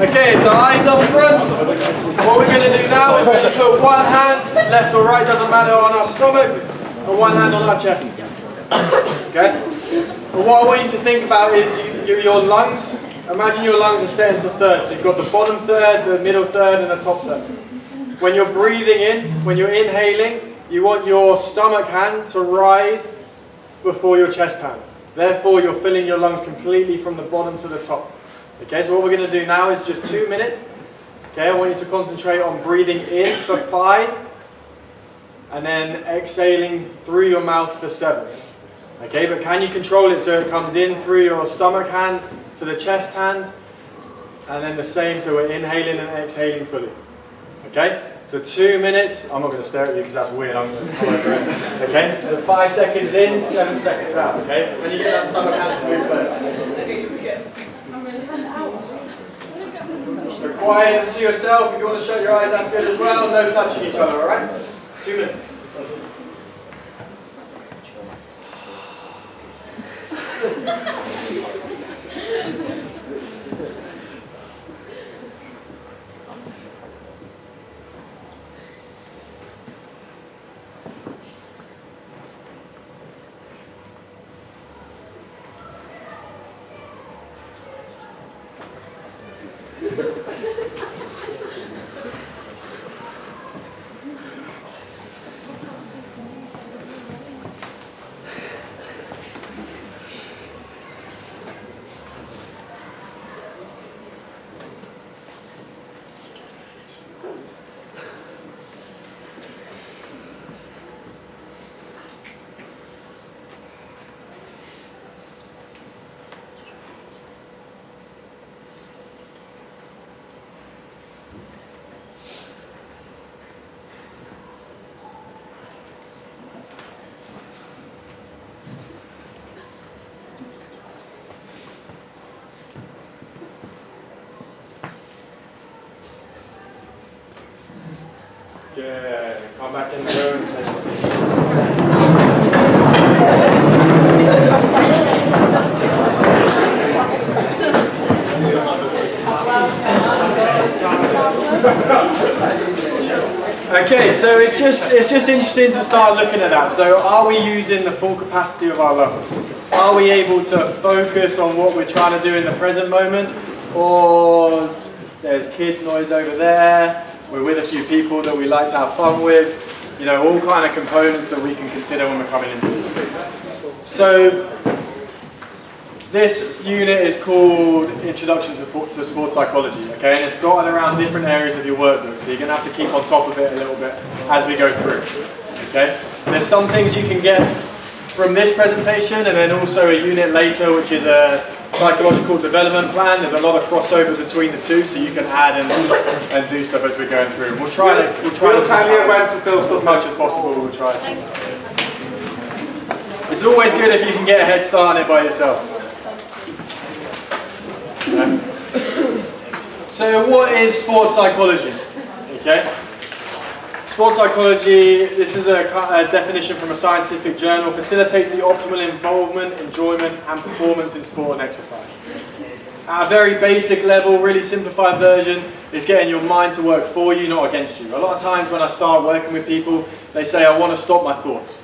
Okay, so eyes up front. What we're going to do now is we're going to put one hand, left or right, doesn't matter, on our stomach, and one hand on our chest. Okay? But what I want you to think about is your lungs. Imagine your lungs are set into thirds. So you've got the bottom third, the middle third, and the top third. When you're breathing in, when you're inhaling, you want your stomach hand to rise before your chest hand. Therefore, you're filling your lungs completely from the bottom to the top. Okay, so what we're going to do now is just 2 minutes. Okay, I want you to concentrate on breathing in for 5, and then exhaling through your mouth for 7. Okay, but can you control it so it comes in through your stomach hand to the chest hand, and then the same, so we're inhaling and exhaling fully. Okay, so 2 minutes. I'm not going to stare at you because that's weird. I'm over it. Okay, the 5 seconds in, 7 seconds out. Okay, when you get that stomach hand to move first. So quiet to yourself. If you want to shut your eyes, that's good as well. No touching each other. All right, 2 minutes. Yeah, come back in the room, take a seat. Okay, so it's just interesting to start looking at that. So are we using the full capacity of our lungs? Are we able to focus on what we're trying to do in the present moment? Or there's kids noise over there, we're with a few people that we like to have fun with, you know, all kind of components that we can consider when we're coming into this. So this unit is called Introduction to Sports Psychology, okay, and it's dotted around different areas of your workbook, so you're going to have to keep on top of it a little bit as we go through, okay. There's some things you can get from this presentation, and then also a unit later which is a psychological development plan. There's a lot of crossover between the two, so you can add and do stuff as we're going through. We'll try to tell you when to fill as much as possible. We'll try to. It's always good if you can get a head start on it by yourself. So what is sports psychology? Okay. Sports psychology, this is a definition from a scientific journal, facilitates the optimal involvement, enjoyment and performance in sport and exercise. At a very basic level, really simplified version, is getting your mind to work for you, not against you. A lot of times when I start working with people, they say, I want to stop my thoughts.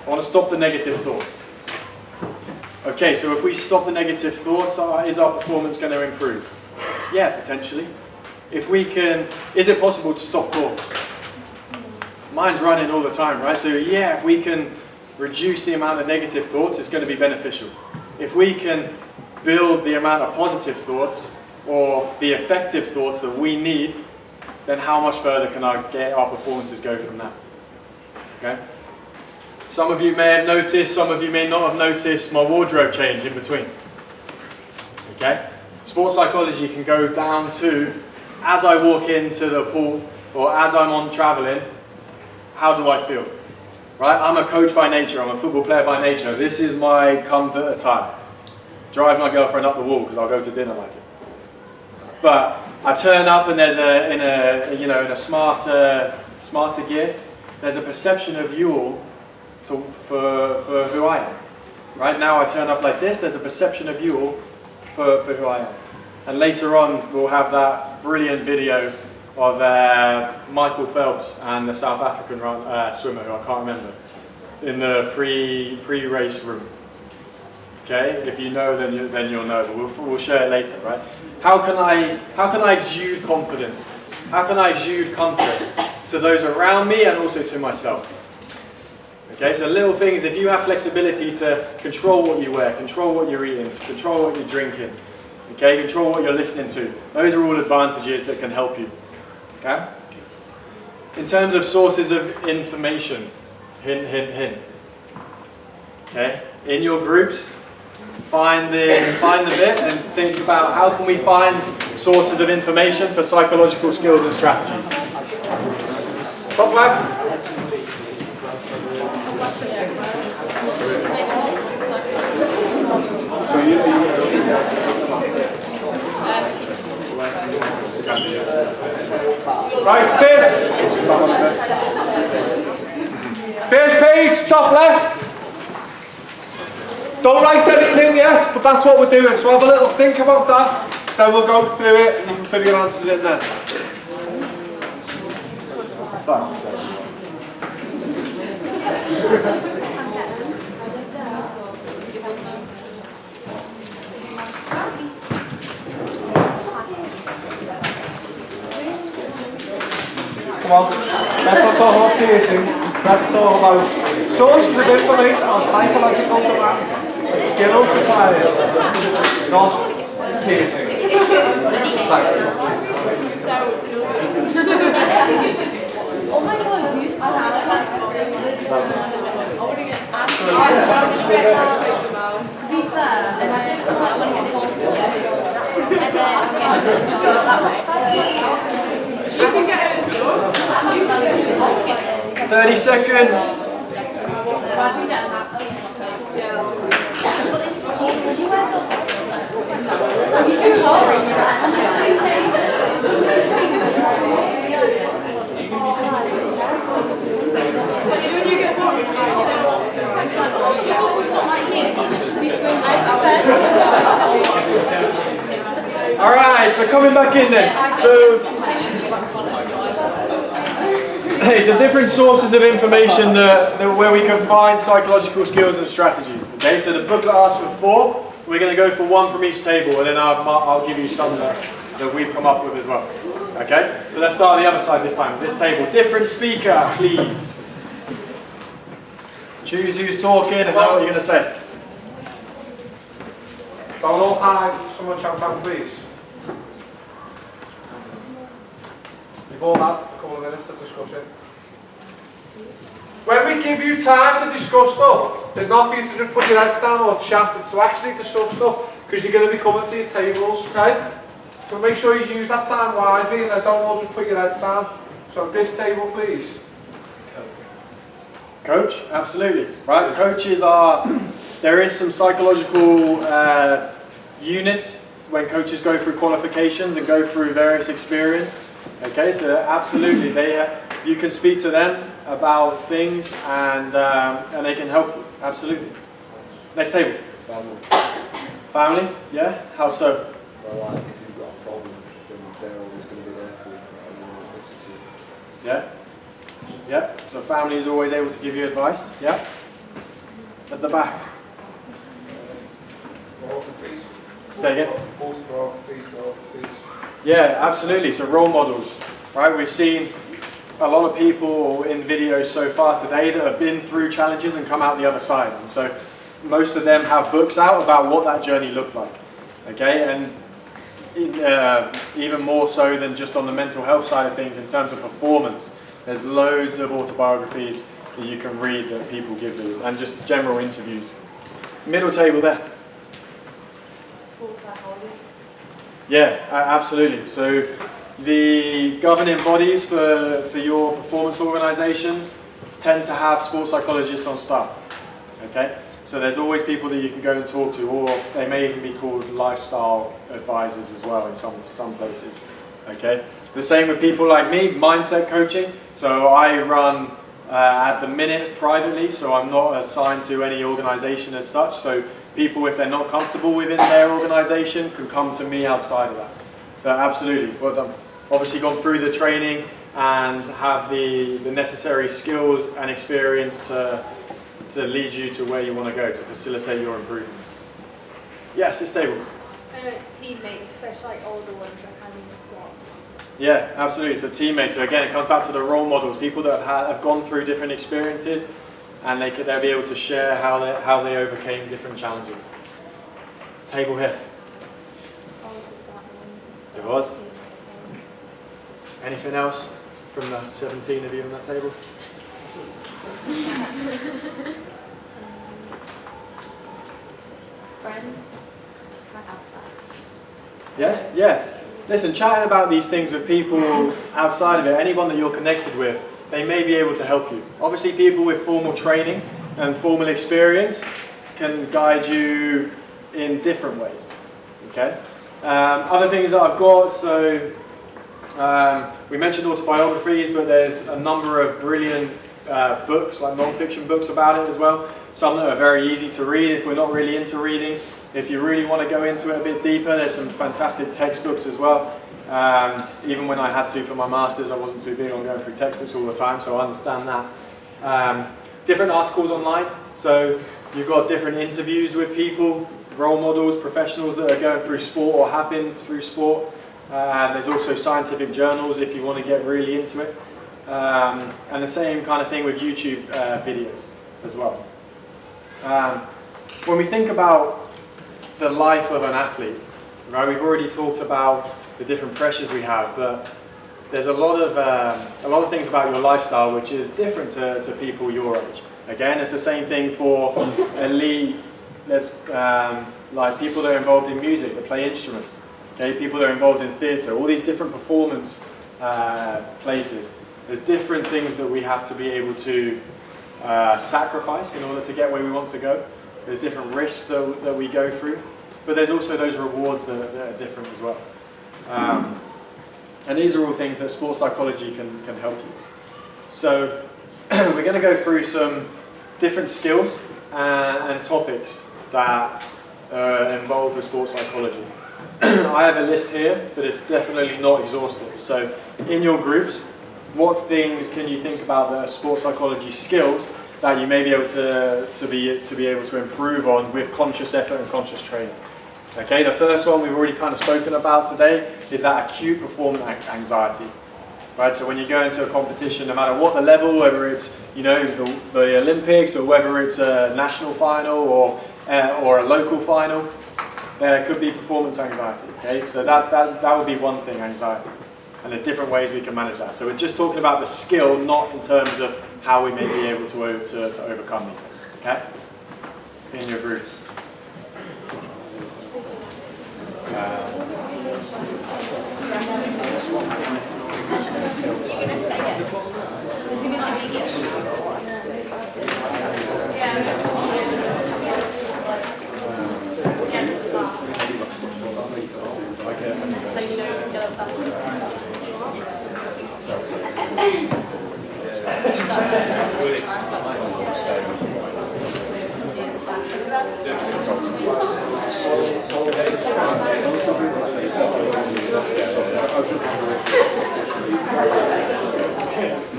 I want to stop the negative thoughts. Okay, so if we stop the negative thoughts, is our performance going to improve? Yeah, potentially. If we can, is it possible to stop thoughts? Mine's running all the time, right? So yeah, if we can reduce the amount of negative thoughts, it's going to be beneficial. If we can build the amount of positive thoughts or the effective thoughts that we need, then how much further can our performances go from that? Okay? Some of you may have noticed, some of you may not have noticed my wardrobe change in between. Okay? Sports psychology can go down to, as I walk into the pool or as I'm on traveling, how do I feel? Right? I'm a coach by nature, I'm a football player by nature. This is my comfort attire. Drive my girlfriend up the wall because I'll go to dinner like it. But I turn up and there's in a smarter gear, there's a perception of you all for who I am. Right now I turn up like this, there's a perception of you all for who I am. And later on, we'll have that brilliant video of Michael Phelps and the South African swimmer, who I can't remember, in the pre-race room. Okay, if you know, then you'll know. But we'll share it later, right? How can I exude confidence? How can I exude comfort to those around me and also to myself? Okay, so little things. If you have flexibility to control what you wear, control what you're eating, control what you're drinking, okay, control what you're listening to. Those are all advantages that can help you. Okay. In terms of sources of information, hint, hint, hint. Okay, in your groups. Find the bit and think about how can we find sources of information for psychological skills and strategies. Top left. Right, first page, top left. Don't write anything in yet, but that's what we're doing. So have a little think about that, then we'll go through it and you can put your answers in there. Come on, let's not talk about piercings, let's talk about sources of information on psychological demands. Skills required, not piercing. Oh my god, you to be fair, and I just want to get this and then go that way. You can get 30 seconds. Alright, so coming back in then. So different sources of information where we can find psychological skills and strategies. Okay, so the booklet asks for 4. We're going to go for 1 from each table, and then I'll give you some that we've come up with as well. Okay, so let's start on the other side this time. This table, different speaker, please. Choose who's talking and know what you're going to say. Don't all hide, someone shout out please. You've all had a couple of minutes to discuss it. When we give you time to discuss stuff, there's not for you to just put your heads down or chat, it's to actually discuss stuff, because you're going to be coming to your tables, okay? So make sure you use that time wisely and don't all just put your heads down. So this table please. Coach, absolutely. Right, coaches are, there is some psychological units when coaches go through qualifications and go through various experience. Okay, so absolutely, you can speak to them about things and they can help you, absolutely. Next table. Family. Family, yeah? How so? Well, like if you've got a problem, then they're always going to be there for you and they will listen to you. Yeah? Yeah, so family is always able to give you advice, yeah? At the back. Say again? Yeah, absolutely, so role models, right? We've seen a lot of people in videos so far today that have been through challenges and come out the other side. And so most of them have books out about what that journey looked like, okay? And even more so than just on the mental health side of things in terms of performance. There's loads of autobiographies that you can read that people give these, and just general interviews. Middle table there. Yeah, absolutely. So the governing bodies for your performance organisations tend to have sports psychologists on staff. Okay, so there's always people that you can go and talk to, or they may even be called lifestyle advisors as well in some places. Okay, the same with people like me, mindset coaching. So I run at the minute privately, so I'm not assigned to any organisation as such. So people, if they're not comfortable within their organisation, can come to me outside of that. So absolutely, well done. Obviously gone through the training and have the necessary skills and experience to lead you to where you want to go, to facilitate your improvements. Yes, it's stable. Teammates, especially like older ones, are kind of the swap. Yeah, absolutely. So teammates. So again, it comes back to the role models, people that have gone through different experiences, and they'll be able to share how they overcame different challenges. Table here. It was. Anything else from the 17 of you on that table? Friends, like outside. Yeah. Listen, chatting about these things with people outside of it, anyone that you're connected with, they may be able to help you. Obviously, people with formal training and formal experience can guide you in different ways. Okay. Other things that I've got, so we mentioned autobiographies, but there's a number of brilliant books, like non-fiction books about it as well. Some that are very easy to read if we're not really into reading. If you really want to go into it a bit deeper, there's some fantastic textbooks as well. Even when I had to for my masters, I wasn't too big on going through textbooks all the time, so I understand that. Different articles online, so you've got different interviews with people, role models, professionals that are going through sport or have been through sport. There's also scientific journals if you want to get really into it. And the same kind of thing with YouTube videos as well. When we think about the life of an athlete, right, we've already talked about the different pressures we have, but there's a lot of things about your lifestyle which is different to people your age. Again, it's the same thing for elite. There's like people that are involved in music, that play instruments. Okay, people that are involved in theatre, all these different performance places. There's different things that we have to be able to sacrifice in order to get where we want to go. There's different risks that we go through, but there's also those rewards that are different as well. And these are all things that sports psychology can help you. So we're going to go through some different skills and topics that are involved with sports psychology. I have a list here, but it's definitely not exhaustive. So in your groups, what things can you think about the sports psychology skills that you may be able to be able to improve on with conscious effort and conscious training? Okay, the first one we've already kind of spoken about today is that acute performance anxiety. Right, so when you go into a competition, no matter what the level, whether it's the Olympics or whether it's a national final or a local final, there could be performance anxiety. Okay, so that would be one thing, anxiety, and there's different ways we can manage that. So we're just talking about the skill, not in terms of how we may be able to overcome these things. Okay, in your groups.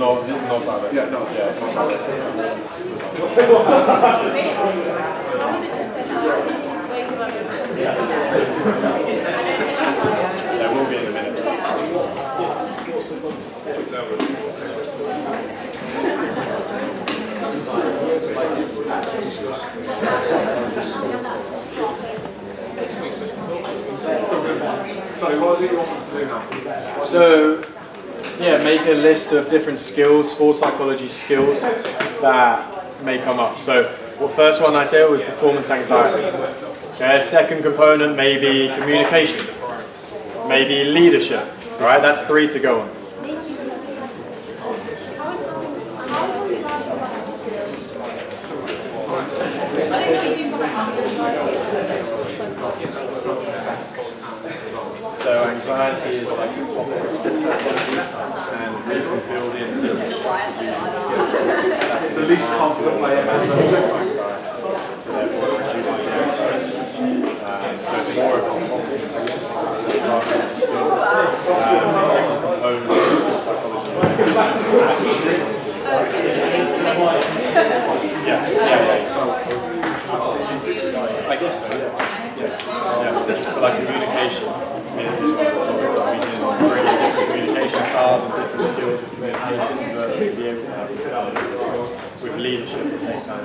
Not bad. Yeah, no, yeah, not There will be in a minute. Sorry, what do you want us to do now? So, yeah, make a list of different skills, sports psychology skills that may come up. So, the first one I said was performance anxiety. Okay, second component may be communication, maybe leadership. All right, that's 3 to go on. So anxiety is like the topic of sports psychology, and we can build in different skills. The least confident way of So therefore, it reduces the anxiety. more of a topic, I guess, rather than a skill. Different components of psychology. Yeah. I guess so, yeah. So like communication is one of the topics that we can bring in different communication styles and different skills with communication to be able to have with leadership at the same time.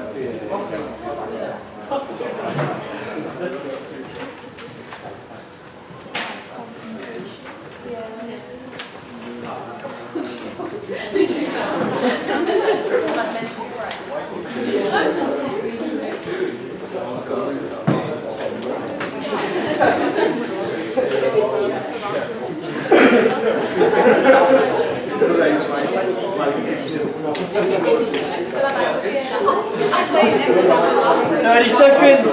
"30 seconds.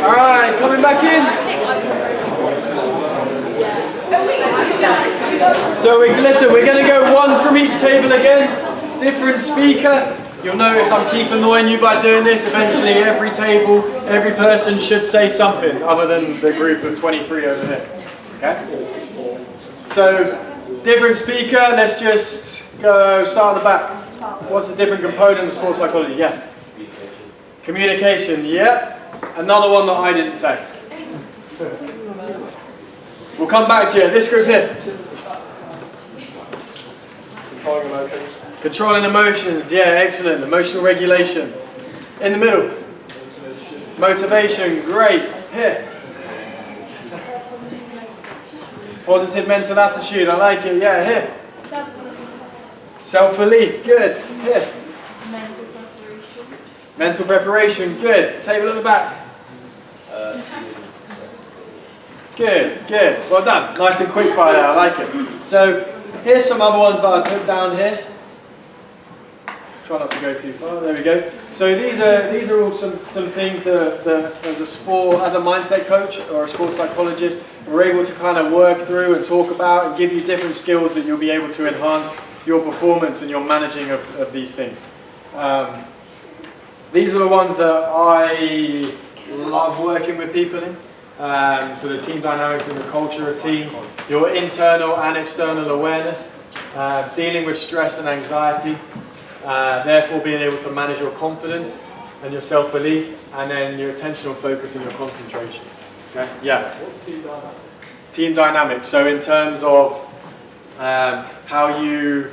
Alright, coming back in. So listen, we're going to go one from each table again. Different speaker. You'll notice I'm keep annoying you by doing this. Eventually every table, every person should say something other than the group of 23 over here. Okay? So, different speaker. Let's just go start at the back. What's the different component of sports psychology? Yes. Communication. Yep. Another one that I didn't say. We'll come back to you. This group here. Controlling emotions. Controlling emotions. Yeah, excellent. Emotional regulation. In the middle. Motivation. Great. Here. Positive mental attitude. I like it. Yeah, here. Self-belief. Good. Here. Mental preparation. Good. Table at the back. Good, good. Well done. Nice and quick fire there. I like it. So here's some other ones that I put down here. Try not to go too far. There we go. So these are all some things that as a mindset coach or a sports psychologist, we're able to kind of work through and talk about and give you different skills that you'll be able to enhance your performance and your managing of these things. These are the ones that I love working with people in. So the team dynamics and the culture of teams, your internal and external awareness, dealing with stress and anxiety, therefore being able to manage your confidence and your self-belief, and then your attentional focus and your concentration. Okay? Yeah. What's team dynamic? Team dynamics. So in terms of how you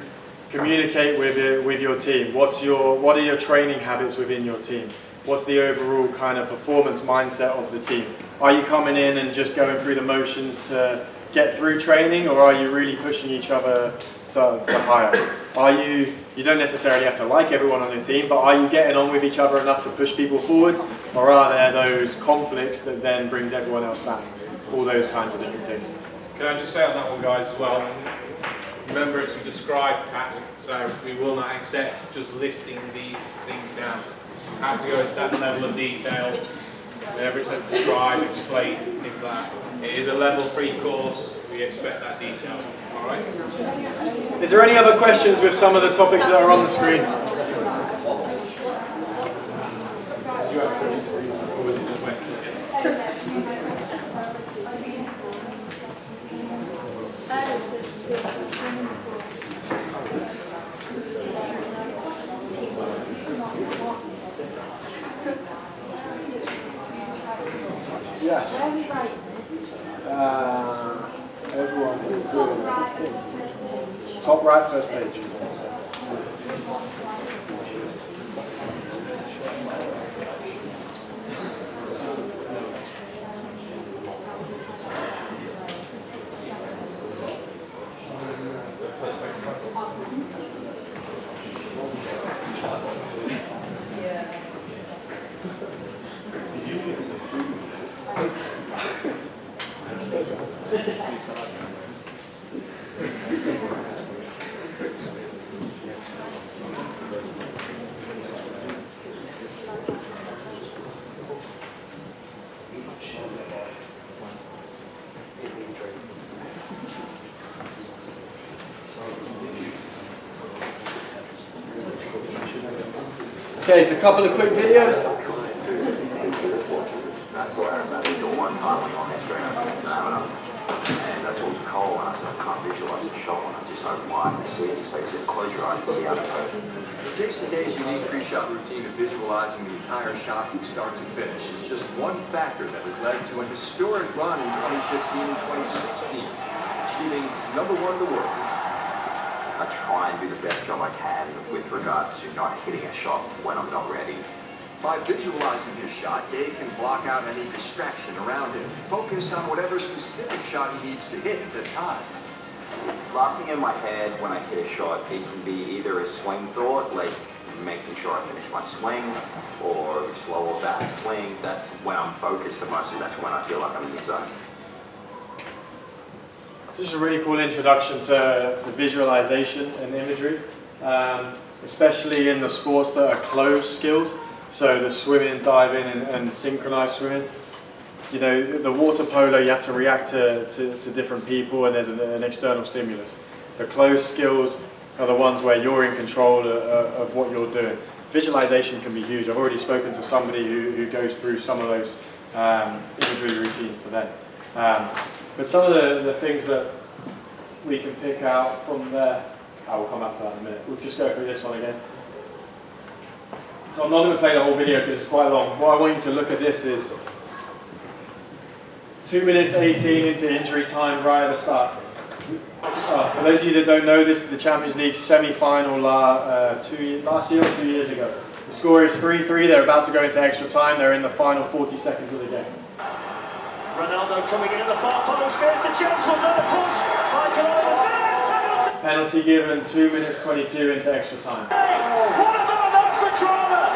communicate with your team, what are your training habits within your team? What's the overall kind of performance mindset of the team? Are you coming in and just going through the motions to get through training, or are you really pushing each other to higher? You don't necessarily have to like everyone on the team, but are you getting on with each other enough to push people forwards, or are there those conflicts that then brings everyone else down? All those kinds of different things. Can I just say on that one, guys, as well? Remember, it's a described task, so we will not accept just listing these things down. You have to go into that level of detail. Whenever it says describe, explain, things like that. It is a level 3 course. We expect that detail. All right. Is there any other questions with some of the topics that are on the screen? Yes. Everyone is doing it. Top right, first page. Okay, so a couple of quick videos. One time we on this round, and I talked to Cole and I said I can't visualise the shot when I'm just so wide and see it, so he said close your eyes and see how it goes. Jason Day's unique pre-shot routine of visualizing the entire shot from start to finish is just one factor that has led to a historic run in 2015 and 2016, achieving #1 in the world. I try and do the best job I can with regards to not hitting a shot when I'm not ready. By visualizing his shot, Day can block out any distraction around him, focus on whatever specific shot he needs to hit at the time. Last thing in my head when I hit a shot, it can be either a swing thought, like making sure I finish my swing, or a slower back swing. That's when I'm focused the most, and that's when I feel like I'm in the zone. So this is a really cool introduction to visualization and imagery, especially in the sports that are closed skills. So the swimming, diving, and synchronized swimming. You know, the water polo, you have to react to different people, and there's an external stimulus. The closed skills are the ones where you're in control of what you're doing. Visualization can be huge. I've already spoken to somebody who goes through some of those imagery routines today. But some of the things that we can pick out from there, I will come back to that in a minute. We'll just go through this one again. So I'm not going to play the whole video because it's quite long. What I want you to look at this is 2 minutes 18 into injury time right at the start. For those of you that don't know, this is the Champions League semi-final last year or 2 years ago. The score is 3-3. They're about to go into extra time. They're in the final 40 seconds of the game. Ronaldo coming in at the far post. There's the chance. Was that a push? Michael Oliver says penalty. Penalty given 2 minutes 22 into extra time. What about that for drama?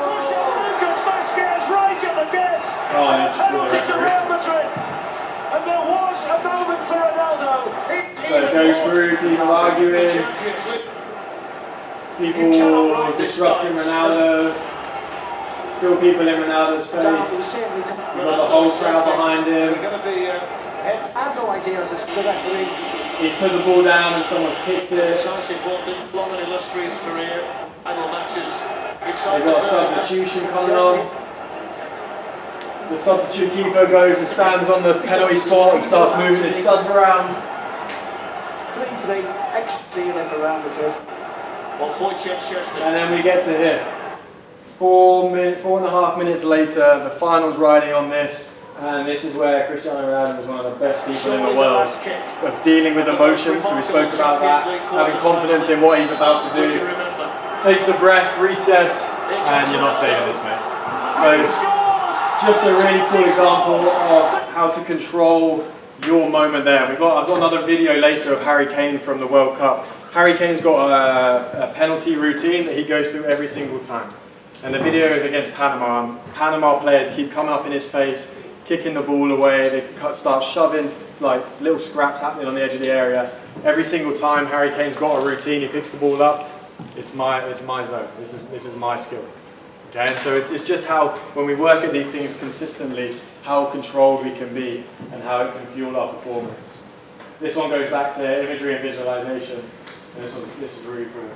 Push on Lucas Vasquez right at the death. And a penalty to Real Madrid. And there was a moment for Ronaldo. So it goes through, people arguing, people disrupting Ronaldo, still people in Ronaldo's face, you've got the whole crowd behind him. I have no idea as the referee. He's put the ball down and someone's kicked it. Decisive one, long and illustrious career, idle matches. They've got a substitution coming on. The substitute keeper goes and stands on the penalty spot and starts moving his studs around. 3-3, extra for Real Madrid. And then we get to here. 4.5 minutes later, the final's riding on this, and this is where Cristiano Ronaldo was one of the best people in the world of dealing with emotions. So we spoke about that, having confidence in what he's about to do. Takes a breath, resets, and you're not saving this, mate. So just a really cool example of how to control your moment there. I've got another video later of Harry Kane from the World Cup. Harry Kane's got a penalty routine that he goes through every single time. And the video is against Panama. Panama players keep coming up in his face, kicking the ball away. They start shoving like little scraps happening on the edge of the area. Every single time Harry Kane's got a routine, he picks the ball up. It's my zone. This is my skill. Okay, and so it's just how when we work at these things consistently, how controlled we can be and how it can fuel our performance. This one goes back to imagery and visualization. And this is really cool.